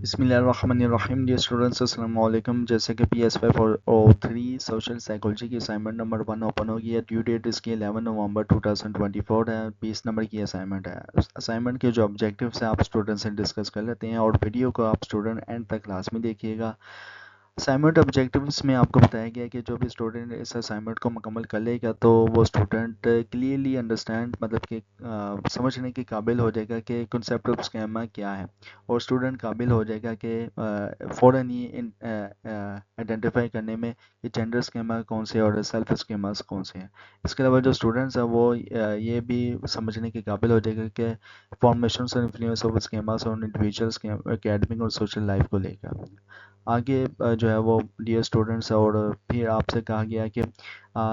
بسم اللہ الرحمن الرحیم ڈیئر اسٹوڈنٹس السلام علیکم. جیسے کہ PS503 سوشل سائیکالوجی کی اسائنمنٹ نمبر 1 اوپن ہو گیا. ڈیو ڈیٹ اس کی 11 نومبر 2024 ہے. 20 نمبر کی اسائنمنٹ ہے. اس اسائنمنٹ کے جو آبجیکٹیوز ہیں آپ اسٹوڈنٹ سے ڈسکس کر لیتے ہیں اور ویڈیو کو آپ اسٹوڈنٹ اینڈ تک کلاس میں دیکھیے گا. اسائنمنٹ آبجیکٹیوز میں آپ کو بتایا گیا کہ جو بھی اسٹوڈنٹ اس اسائنمنٹ کو مکمل کر لے گا تو وہ اسٹوڈنٹ کلیئرلی انڈرسٹینڈ مطلب کہ سمجھنے کے قابل ہو جائے گا کہ کنسیپٹ آف اسکیما کیا ہے, اور اسٹوڈنٹ قابل ہو جائے گا کہ فوراً ہی آئیڈینٹیفائی کرنے میں کہ جینڈر اسکیما کون سے اور سیلف اسکیماز کون سے ہیں. اس کے علاوہ جو اسٹوڈنٹس ہیں وہ یہ بھی سمجھنے کے قابل ہو جائے گا کہ فارمیشنس اور انفلوئنس آف اسکیماز اور انڈیویجولس کے اکیڈمک اور سوشل لائف کو لے کر. آگے جو ہے وہ ڈیئر اسٹوڈنٹس اور پھر آپ سے کہا گیا کہ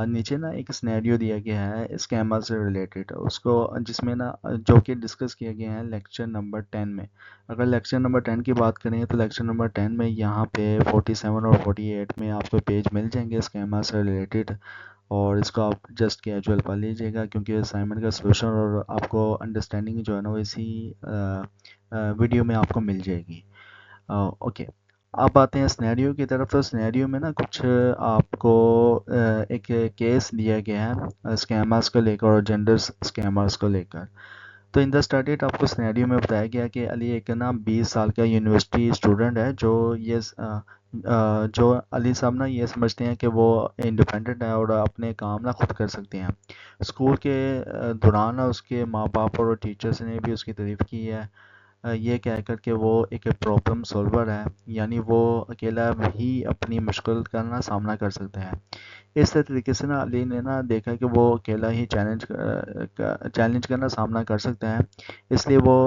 نیچے نا ایک سنیریو دیا گیا ہے اسکیما سے ریلیٹڈ, اس کو جس میں نا جو کہ ڈسکس کیا گیا ہے لیکچر نمبر 10 میں. اگر لیکچر نمبر 10 کی بات کریں تو لیکچر نمبر 10 میں یہاں پہ 47 اور 48 میں آپ کو پیج مل جائیں گے اسکیما سے ریلیٹڈ, اور اس کو آپ جسٹ کیجول پڑھ لیجیے گا کیونکہ اسائنمنٹ کا سولوشن اور آپ کو انڈرسٹینڈنگ جو ہے نا وہ اسی ویڈیو میں آپ کو مل جائے گی. اوکے, آپ آتے ہیں سنیریو کی طرف. تو سنیریو میں نا کچھ آپ کو ایک کیس دیا گیا ہے اسکیمرز کو لے کر اور جینڈر اسکیمرز کو لے کر. تو ان دا اسٹارٹیڈ آپ کو سنیریو میں بتایا گیا کہ علی ایک نا 20 سال کا یونیورسٹی اسٹوڈنٹ ہے جو علی صاحب نا یہ سمجھتے ہیں کہ وہ انڈیپینڈنٹ ہے اور اپنے کام نا خود کر سکتے ہیں. اسکول کے دوران اس کے ماں باپ اور ٹیچرز نے بھی اس کی تعریف کی ہے, یہ کہہ کر کہ وہ ایک پرابلم سولور ہے, یعنی وہ اکیلا ہی اپنی مشکل کا نا سامنا کر سکتا ہے. اس طریقے سے نا علی نے نا دیکھا کہ وہ اکیلا ہی چیلنج کا نا سامنا کر سکتا ہے. اس لیے وہ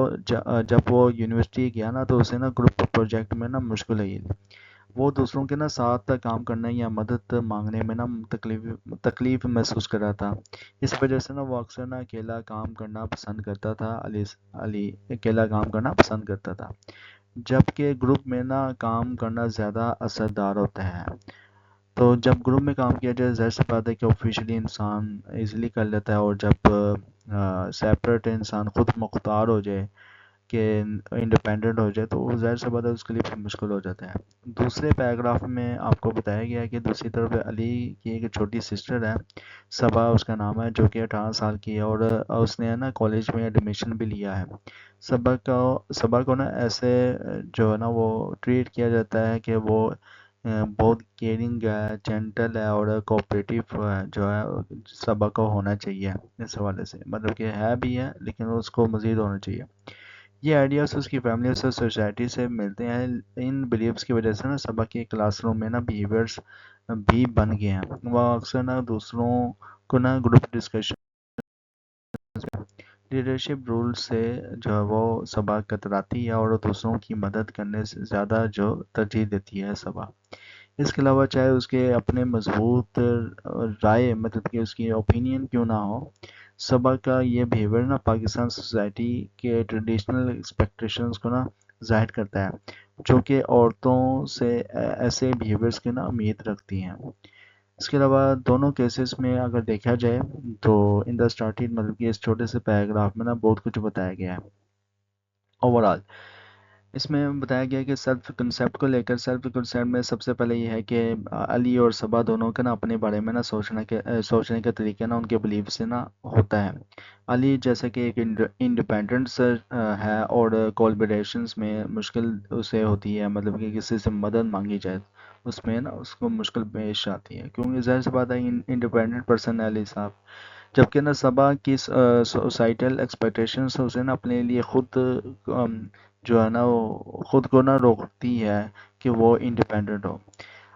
جب وہ یونیورسٹی گیا نا تو اسے نا گروپ پروجیکٹ میں نا مشکل ہے. وہ دوسروں کے نا ساتھ کام کرنے یا مدد مانگنے میں نا تکلیف محسوس کر رہا تھا. اس وجہ سے نا وہ اکثر نا اکیلا کام کرنا پسند کرتا تھا. علی اکیلا کام کرنا پسند کرتا تھا, جبکہ گروپ میں نا کام کرنا زیادہ اثردار ہوتا ہے. تو جب گروپ میں کام کیا جائے ظاہر سی بات ہے کہ آفیشلی انسان ایزیلی کر لیتا ہے, اور جب سیپریٹ انسان خود مختار ہو جائے کہ انڈیپینڈنٹ ہو جائے تو وہ ظاہر سی بات ہے اس کے لیے پھر مشکل ہو جاتا ہے. دوسرے پیراگراف میں آپ کو بتایا گیا ہے کہ دوسری طرف علی کی ایک چھوٹی سسٹر ہے, صبا اس کا نام ہے, جو کہ 18 سال کی ہے اور اس نے نا کالج میں ایڈمیشن بھی لیا ہے. صبا کو نا ایسے جو ہے نا وہ ٹریٹ کیا جاتا ہے کہ وہ بہت کیئرنگ ہے, جینٹل ہے اور کوآپریٹیو جو ہے صبا کو ہونا چاہیے. اس حوالے سے مطلب کہ ہے بھی ہے لیکن اس کو مزید ہونا چاہیے. یہ آئیڈیاز اس کی فیملی اور سوسائٹی سے ملتے ہیں. ان بلیفس کی وجہ سے نا صبا کے کلاس روم میں نا بیہیویئرس بھی بن گئے ہیں. وہ اکثر نا دوسروں کو نا گروپ ڈسکشن لیڈرشپ رول سے جو ہے وہ صبا کتراتی ہے اور دوسروں کی مدد کرنے سے زیادہ جو ترجیح دیتی ہے صبا. اس کے علاوہ چاہے اس کے اپنے مضبوط رائے مطلب کہ اس کی اوپینین کیوں نہ ہو, صبا کا یہ بیہیویئر نا پاکستان سوسائٹی کے ٹریڈیشنل ایکسپیکٹیشنز کو نا ظاہر کرتا ہے, جو کہ عورتوں سے ایسے بیہیویئرز کی نا امید رکھتی ہیں. اس کے علاوہ دونوں کیسز میں اگر دیکھا جائے تو ان دا اسٹارٹنگ مطلب کہ اس چھوٹے سے پیراگراف میں نا بہت کچھ بتایا گیا ہے. اوور آل اس میں بتایا گیا کہ سیلف کنسیپٹ کو لے کر. سیلف کنسیپٹ میں سب سے پہلے یہ ہے کہ علی اور صبا دونوں کا نا اپنے بارے میں نا سوچنے کا طریقہ نا ان کے بلیف سے نا ہوتا ہے. علی جیسا کہ ایک انڈیپینڈنٹ ہے اور کولابریشنز میں مشکل اسے ہوتی ہے, مطلب کہ کسی سے مدد مانگی جائے اس میں نا اس کو مشکل پیش آتی ہے کیونکہ ظاہر سی بات ہے انڈیپینڈنٹ پرسن ہے علی صاحب. جبکہ نا صبا کی سوسائٹل ایکسپیکٹیشنز اسے نا اپنے لیے خود جو ہے نا وہ خود کو نا روکتی ہے کہ وہ انڈیپینڈنٹ ہو.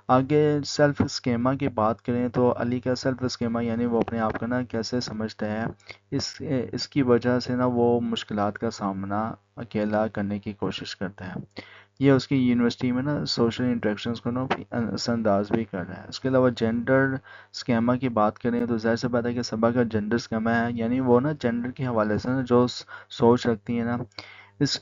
آگے سیلف اسکیما کی بات کریں تو علی کا سیلف اسکیما یعنی وہ اپنے آپ کو نا کیسے سمجھتا ہے, اس کی وجہ سے نا وہ مشکلات کا سامنا اکیلا کرنے کی کوشش کرتا ہے. یہ اس کی یونیورسٹی میں نا سوشل انٹریکشنز کو نا اثر انداز بھی کر رہا ہے. اس کے علاوہ جینڈر اسکیما کی بات کریں تو ظاہر سی بات ہے کہ صبا کا جینڈر اسکیما ہے, یعنی وہ نا جینڈر کے حوالے سے نا جو سوچ رکھتی ہے نا اس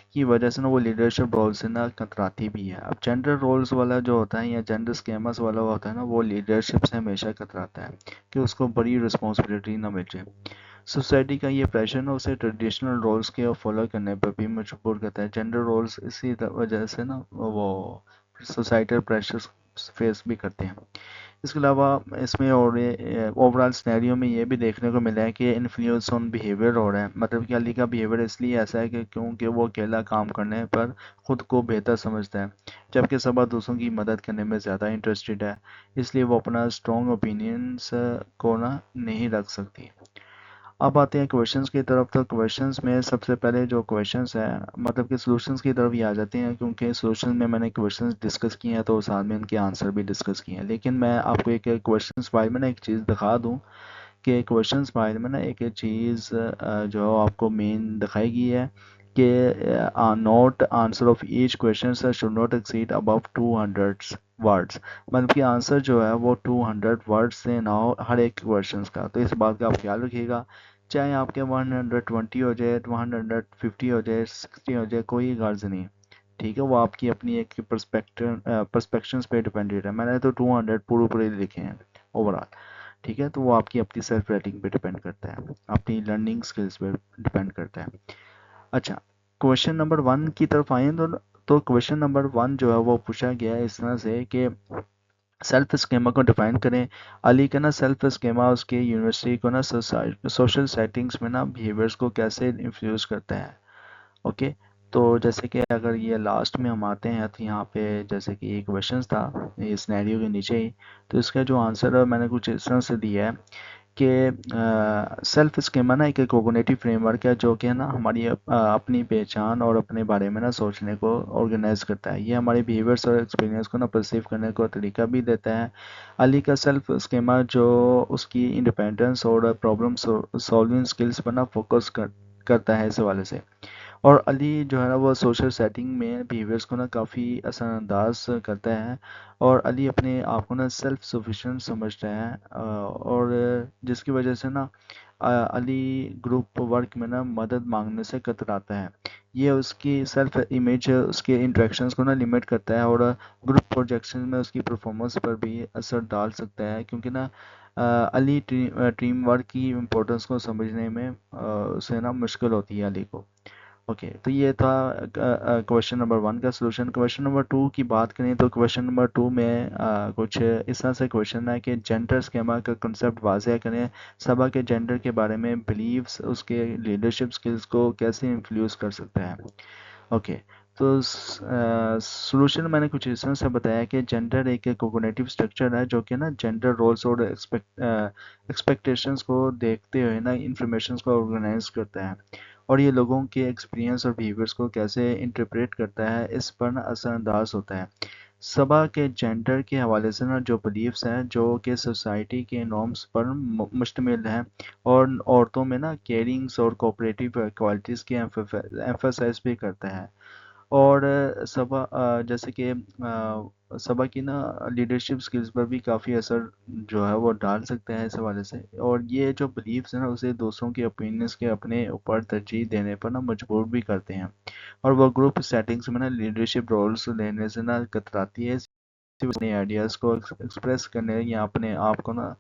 کی وجہ سے نا وہ لیڈرشپ رول سے نا کتراتی بھی ہے. اب جینڈر رولز والا جو ہوتا ہے یا جینڈر اسکیماز والا ہوتا ہے نا وہ لیڈرشپ سے ہمیشہ کتراتا ہے کہ اس کو بڑی رسپانسبلٹی نہ مل جائے. سوسائٹی کا یہ پریشر نا اسے ٹریڈیشنل رولز کے فالو کرنے پر بھی مجبور کرتا ہے. جینڈر رولز اسی وجہ سے نا وہ سوسائٹل پریشر فیس بھی کرتے ہیں. اس کے علاوہ اس میں اور اوورال سینیریو میں یہ بھی دیکھنے کو ملا ہے کہ انفلوئنس آن بیہیویئر ہو رہا ہے. مطلب کہ علی کا بیہیویئر اس لیے ایسا ہے کہ کیونکہ وہ اکیلا کام کرنے پر خود کو بہتر سمجھتا ہے جبکہ صبا دوسروں کی مدد کرنے میں زیادہ انٹرسٹڈ ہے. اس لیے وہ اپنا اسٹرانگ اوپینینس کو نا نہیں رکھ سکتی. اب آتے ہیں کویشچنس کی طرف. تو کویشچنس میں سب سے پہلے جو کویشچنس ہیں مطلب کہ سولوشنس کی طرف ہی آ جاتے ہیں کیونکہ سولوشن میں نے کویشچنس ڈسکس کیے ہیں تو ساتھ میں ان کے آنسر بھی ڈسکس کیے ہیں. لیکن میں آپ کو ایک کویشچنس فائل میں نا ایک چیز دکھا دوں کہ کویشچنس فائل میں نا ایک چیز جو آپ کو مین دکھائی گئی ہے کہ note answer of each question should not exceed above 200 words. مطلب کہ آنسر جو ہے وہ 200 ورڈ سے نہ ہو ہر ایک کویشچنس کا. تو اس بات کا آپ خیال رکھیے گا چاہے آپ کے 120 ہو جائے 150 ہو جائے 60 ہو جائے کوئی غرض نہیں. ٹھیک ہے وہ آپ کی اپنی ایک پرسپیکشنز پہ ڈیپینڈیڈ ہے. میں نے تو 200 پورے لکھے ہیں اوور آل. ٹھیک ہے تو وہ آپ کی اپنی سیلف ریٹنگ پہ ڈیپینڈ کرتا ہے اپنی لرننگ سکلز پہ ڈیپینڈ کرتا ہے. اچھا کویشچن نمبر 1 کی طرف آئیں تو کویشچن نمبر 1 جو ہے وہ پوچھا گیا ہے اس طرح سے کہ سیلف اسکیما کو ڈیفائن کریں. علی کا نا سیلف اسکیما اس کے یونیورسٹی کو نا سوشل سیٹنگز میں نا بیہیویئرس کو کیسے انفلوئنس کرتا ہے. اوکے تو جیسے کہ اگر یہ لاسٹ میں ہم آتے ہیں تو یہاں پہ جیسے کہ ایک کویشچن تھا اس سینیریو کے نیچے ہی تو اس کا جو آنسر میں نے کچھ اس طرح سے دیا ہے کہ سیلف اسکیما نا ایک کوگنیٹو فریم ورک ہے جو کہ نا ہماری اپنی پہچان اور اپنے بارے میں نا سوچنے کو آرگنائز کرتا ہے. یہ ہمارے بیہیویئرس اور ایکسپیرینس کو نا پرسیو کرنے کو طریقہ بھی دیتا ہے. علی کا سیلف اسکیما جو اس کی انڈیپینڈنس اور پرابلم سالونگ اسکلس پر نا فوکس کرتا ہے اس حوالے سے. اور علی جو ہے نا وہ سوشل سیٹنگ میں بیہیویئرس کو نا کافی اثر انداز کرتا ہے اور علی اپنے آپ کو نا سیلف سفیشینٹ سمجھتا ہے اور جس کی وجہ سے نا علی گروپ ورک میں نا مدد مانگنے سے کتراتا ہے. یہ اس کی سیلف امیج اس کے انٹریکشنز کو نا لمٹ کرتا ہے اور گروپ پروجیکشن میں اس کی پرفارمنس پر بھی اثر ڈال سکتا ہے کیونکہ نا علی ٹیم ورک کی امپورٹنس کو سمجھنے میں اسے نا مشکل ہوتی ہے علی کو. اوکے تو یہ تھا کویشچن نمبر 1 کا سولوشن. کویشچن نمبر 2 کی بات کریں تو کویشچن نمبر 2 میں کچھ اس طرح سے کویشچن ہے کہ جینڈر اسکیما کا کنسیپٹ واضح کریں. صبا کے جینڈر کے بارے میں بلیفس اس کے لیڈرشپ سکلز کو کیسے انفلوئنس کر سکتا ہے. اوکے تو سولوشن میں نے کچھ اس طرح سے بتایا کہ جینڈر ایک کوگنیٹو اسٹرکچر ہے جو کہ نا جینڈر رولز اور ایکسپیکٹیشنز کو دیکھتے ہوئے نا انفارمیشنز کو آرگنائز کرتا ہے اور یہ لوگوں کے ایکسپیرینس اور بیہیویئرس کو کیسے انٹرپریٹ کرتا ہے اس پر نا اثر انداز ہوتا ہے. صبا کے جینڈر کے حوالے سے نا جو بلیفس ہیں جو کہ سوسائٹی کے نارمز پر مشتمل ہیں اور عورتوں میں نا کیئرنگس اور کوآپریٹیو کوالٹیز کی ایمفسائز بھی کرتا ہے. اور صبا جیسے کہ صبا کی نا لیڈرشپ سکلز پر بھی کافی اثر جو ہے وہ ڈال سکتا ہے اس حوالے سے. اور یہ جو بلیفس ہیں نا اسے دوسروں کے اوپینینس کے اپنے اوپر ترجیح دینے پر نا مجبور بھی کرتے ہیں اور وہ گروپ سیٹنگز میں نا لیڈرشپ رولز لینے سے نا کتراتی ہے. اپنے آئیڈیاز کو ایکسپریس کرنے یا اپنے آپ کو نا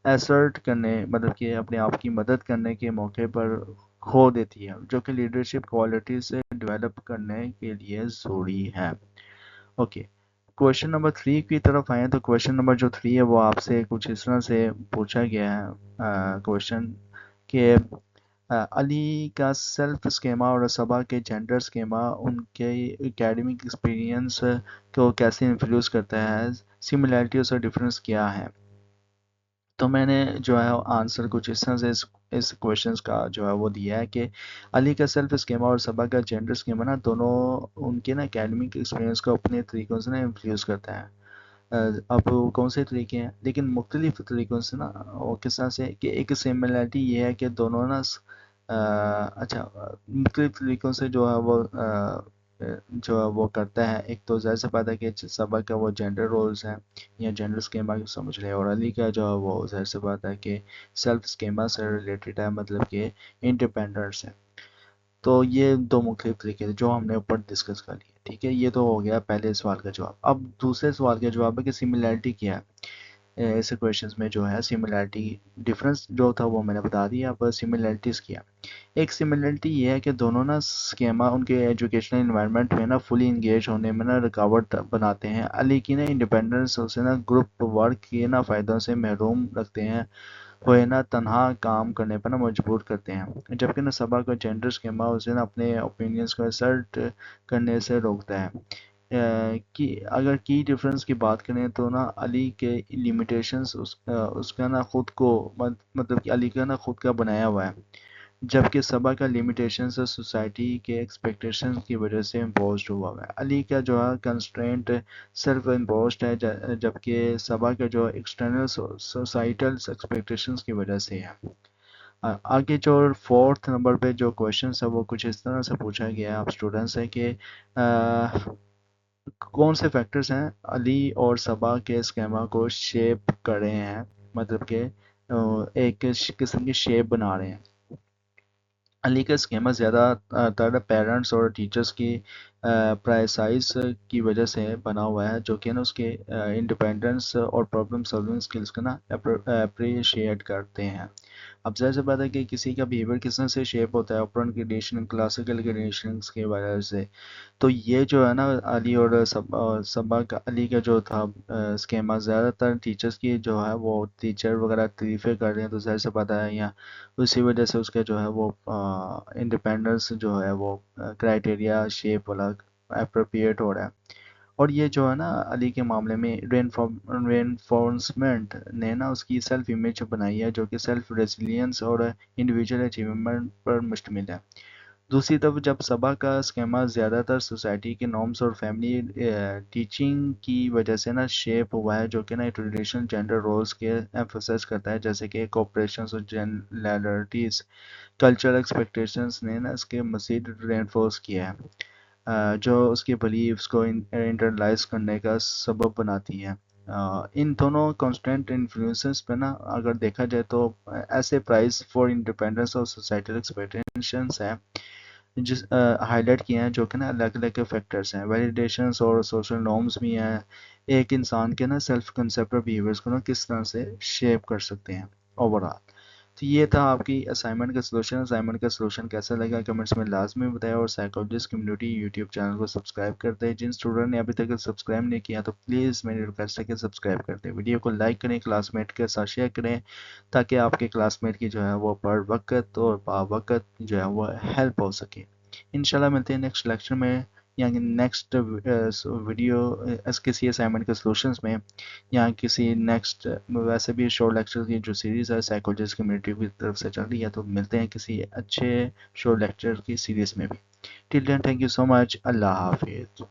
ایسرٹ کرنے مطلب کہ اپنے آپ کی مدد کرنے کے موقع پر کھو دیتی ہے جو کہ لیڈرشپ کوالٹی سے ڈیولپ کرنے کے لیے ضروری ہے. اوکے کویشچن نمبر 3 کی طرف آئیں تو کویشچن نمبر جو 3 ہے وہ آپ سے کچھ اس طرح سے پوچھا گیا ہے کویشچن کہ علی کا سیلف اسکیما اور صبا کے جینڈر اسکیما ان کے اکیڈمک ایکسپیرینس کو کیسے انفلوئنس کرتا ہے. سملیرٹیز اور ڈفرینس کیا ہے. تو میں نے جو ہے آنسر کچھ اس طرح سے اس کویشچنس کا جو ہے وہ دیا ہے کہ علی کا سیلف اسکیما اور صبا کا جینڈر اسکیما نا دونوں ان کے نا اکیڈمک ایکسپیرینس کو اپنے طریقوں سے نا انفلوئنس کرتا ہے. اب کون سے طریقے ہیں لیکن مختلف طریقوں سے نا وہ کس طرح سے کہ ایک سملیرٹی یہ ہے کہ دونوں نا اچھا مختلف طریقوں سے جو ہے وہ جو ہے وہ کرتا ہے. ایک تو ظاہر سی بات ہے کہ صبا کا وہ جینڈر رولز ہیں یا جینڈر اسکیما سمجھ لیں اور علی کا جو ہے وہ ظاہر سی بات ہے کہ سیلف اسکیما سے ریلیٹڈ ہے مطلب کہ انڈیپینڈنس ہے. تو یہ دو مختلف طریقے تھے جو ہم نے اوپر ڈسکس کر لیے. ٹھیک ہے، یہ تو ہو گیا پہلے سوال کا جواب. اب دوسرے سوال کا جواب ہے کہ سملیرٹی کیا ہے. ایسے کویشچنز میں جو ہے سملیرٹی ڈفرنس جو تھا وہ میں نے بتا دیا. اب سملیرٹیز کیا. ایک سملیرٹی یہ ہے کہ دونوں نا اسکیما ان کے ایجوکیشنل انوائرمنٹ میں نا فلی انگیج ہونے میں نا رکاوٹ بناتے ہیں. علی کی نا انڈیپینڈنس اسے نا گروپ ورک کے نا فائدوں سے محروم رکھتے ہیں. وہ نا تنہا کام کرنے پر نا مجبور کرتے ہیں. جبکہ نا سبا کا جینڈر اسکیما اسے نا اپنے اوپینینس کو اسرٹ کرنے سے روکتا ہے. کہ اگر کی ڈفرنس کی بات کریں تو نا علی کے لیمیٹیشنز اس کا نا خود کو مطلب کہ علی کا نا خود کا بنایا ہوا ہے. جبکہ سبا کا لیمیٹیشنز سوسائٹی کے ایکسپیکٹیشن کی وجہ سے امپوزڈ ہوا ہے. علی کا جو ہے کنسٹرینٹ سیلف امپوزڈ ہے، جبکہ سبا کا جو ایکسٹرنل سوسائٹل ایکسپیکٹیشنز کی وجہ سے ہے. آگے جو فورتھ نمبر پہ جو کویشچنس ہے وہ کچھ اس طرح سے پوچھا گیا ہے آپ اسٹوڈنٹ سے کہ کون سے فیکٹرز ہیں علی اور سبا کے اسکیما کو شیپ کر رہے ہیں، مطلب کہ ایک قسم کی شیپ بنا رہے ہیں. علی کا اسکیما زیادہ تر پیرنٹس اور ٹیچرز کی پرائسائز کی وجہ سے بنا ہوا ہے، جو کہ نا اس کے انڈیپینڈنس اور پرابلم سالونگ اسکلس کو نا اپریشیٹ کرتے ہیں. اب ظاہر سی بات ہے کہ کسی کا بیہیویئر کس طرح سے شیپ ہوتا ہے اوپرنٹ کنڈیشن کلاسیکل کنڈیشنس کی وجہ سے. تو یہ جو ہے نا علی اور سبا کا علی کا جو تھا اسکیما زیادہ تر ٹیچرز کی جو ہے وہ ٹیچر وغیرہ تعریفیں کر رہے ہیں، تو ظاہر سے پتہ ہے یا اسی وجہ سے اس کا جو ہے وہ انڈیپینڈنس جو ہے وہ کرائٹیریا شیپ والا اپروپریٹ ہو رہا ہے. اور یہ جو ہے نا علی کے معاملے میں رینفورسمنٹ نے نا اس کی سیلف امیج بنائی ہے جو کہ سیلف ریزیلینس اور انڈیویجول اچیومنٹ پر مشتمل ہے. دوسری طرف جب سبا کا اسکیما زیادہ تر سوسائٹی کے نارمز اور فیملی ٹیچنگ کی وجہ سے نا شیپ ہوا ہے، جو کہ نا ٹریڈیشنل جینڈر رولز کے ایمفسائز کرتا ہے، جیسے کہ کوپریشنز اور جنرلٹیز. کلچرل ایکسپیکٹیشنز نے نا اس کے مزید رینفورس کیا ہے، جو اس کی بلیفز کو انٹرلائز کرنے کا سبب بناتی ہیں. ان دونوں کانسٹنٹ انفلوئنسز پہ نا اگر دیکھا جائے تو ایسے پرائز فار انڈیپینڈنس اور سوسائٹل ایکسپیکٹیشنس ہیں جس ہائی لائٹ کیے ہیں، جو کہ نا الگ الگ فیکٹرز ہیں. ویلیڈیشنز اور سوشل نارمز بھی ہیں ایک انسان کے نا سیلف کنسیپٹ اور بیہیویئرز کو نا کس طرح سے شیپ کر سکتے ہیں اوور آل. تو یہ تھا آپ کی اسائنمنٹ کا سلوشن. اسائنمنٹ کا سلوشن کیسا لگا کمنٹس میں لازمی بتایا، اور سائیکالوجسٹ کمیونٹی یوٹیوب چینل کو سبسکرائب کرتے ہیں. جن اسٹوڈنٹ نے ابھی تک سبسکرائب نہیں کیا تو پلیز میری ریکویسٹ ہے کہ سبسکرائب کر دیں. ویڈیو کو لائک کریں، کلاس میٹ کے ساتھ شیئر کریں تاکہ آپ کے کلاس میٹ کی جو ہے وہ پر وقت اور با وقت جو ہے وہ ہیلپ ہو سکے. انشاءاللہ ملتے ہیں نیکسٹ لیکچر میں، یعنی نیکسٹ ویڈیو کسی اسائنمنٹ کے سلوشنز میں، یا کسی نیکسٹ ویسے بھی شورٹ لیکچر کی جو سیریز ہے سائیکولوجسٹ کمیونٹی کی طرف سے چل رہی ہے، تو ملتے ہیں کسی اچھے شورٹ لیکچر کی سیریز میں بھی. ٹل دین تھینک یو سو مچ. اللہ حافظ.